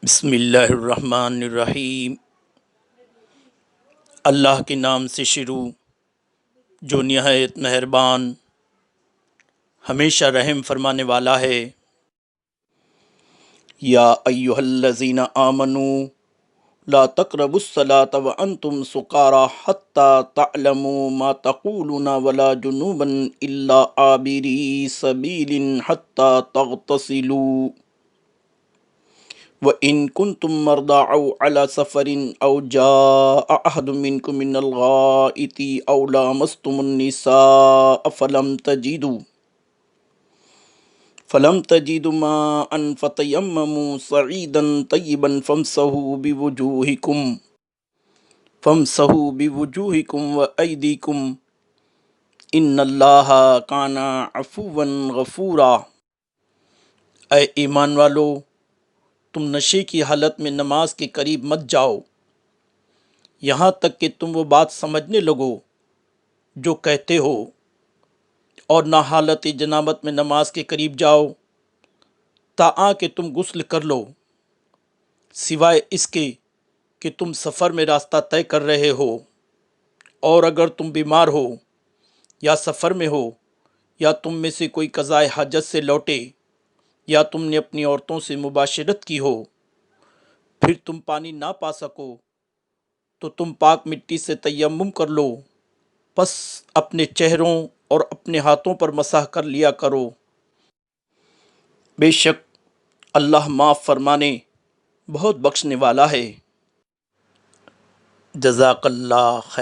بسم اللہ الرحمن الرحیم۔ اللہ کے نام سے شروع جو نہایت مہربان ہمیشہ رحم فرمانے والا ہے۔ یا ایھا الذین آمنوا لا تقربوا الصلاة وانتم سکارى حتى تعلموا ما تقولون ولا جنوبا الا عابري سبیل حتى تغتسلوا وَإِن كُنتُم مَّرْضَىٰ أَوْ عَلَىٰ سَفَرٍ أَوْ جَاءَ أَحَدٌ مِّنكُم مِّنَ الْغَائِطِ أَوْ لَامَسْتُمُ النِّسَاءَ فَلَمْ تَجِدُوا مَاءً فَتَيَمَّمُوا صَعِيدًا طَيِّبًا فَامْسَحُوا بِوُجُوهِكُمْ وَأَيْدِيكُمْ إِنَّ اللَّهَ كَانَ عَفُوًّا غَفُورًا۔ اے ایمان والو، تم نشے کی حالت میں نماز کے قریب مت جاؤ یہاں تک کہ تم وہ بات سمجھنے لگو جو کہتے ہو، اور نہ حالت جنابت میں نماز کے قریب جاؤ تاآں کہ تم غسل کر لو، سوائے اس کے کہ تم سفر میں راستہ طے کر رہے ہو، اور اگر تم بیمار ہو یا سفر میں ہو، یا تم میں سے کوئی قضائے حاجت سے لوٹے، یا تم نے اپنی عورتوں سے مباشرت کی ہو، پھر تم پانی نہ پا سکو تو تم پاک مٹی سے تیمم کر لو، پس اپنے چہروں اور اپنے ہاتھوں پر مسح کر لیا کرو، بے شک اللہ معاف فرمانے بہت بخشنے والا ہے۔ جزاک اللہ خیر۔